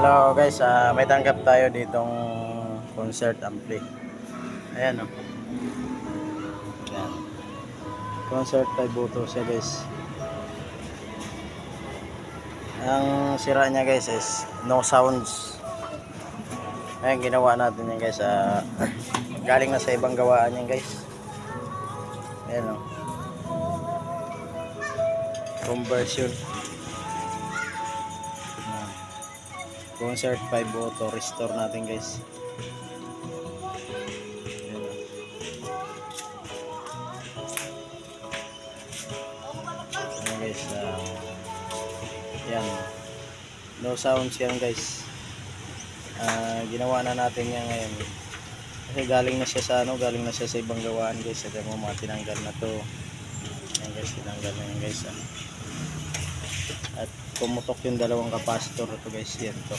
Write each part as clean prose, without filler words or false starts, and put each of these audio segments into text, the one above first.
Hello guys, may tanggap tayo ditong concert ampli. Ayan o. Ayan. Concert tributo siya guys. Ang sira niya guys is no sounds. Ayan, ginawa natin yan guys. Galing na sa ibang gawaan yan guys. Ayan o. Conversion. Concert 5 auto restore natin guys. Ayan guys, yan, no sounds yan guys. Ginawa na natin yan ngayon kasi galing na siya sa ibang gawaan guys. At yung mga tinanggal na to. Ayan guys, tinanggal na yan guys. At pumutok yung dalawang capacitor ito guys. Yan to,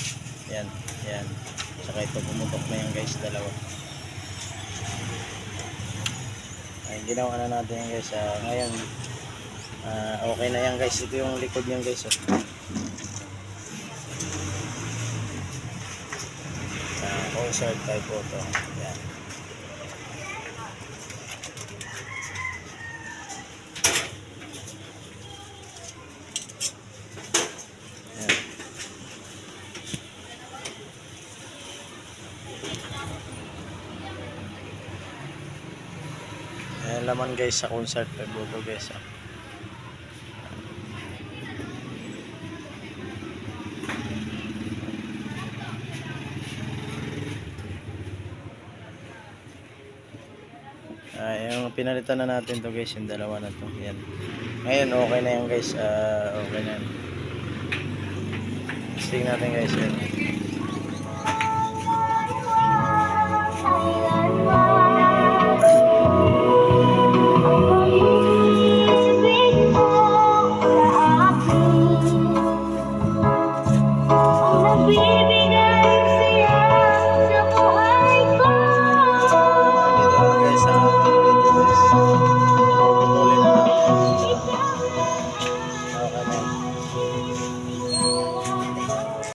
yan, yan, saka ito pumutok na yan guys, dalawa. Ay, ginawa na natin yan guys. Ngayon okay na yan guys. Ito yung likod niyan guys. Concert type auto. Yan. Ayan laman guys sa concert type auto guys. Yung pinalitan na natin to guys, yung dalawa na to. Yan. Ngayon okay na yan guys. Okay na yan. Testing natin guys yan.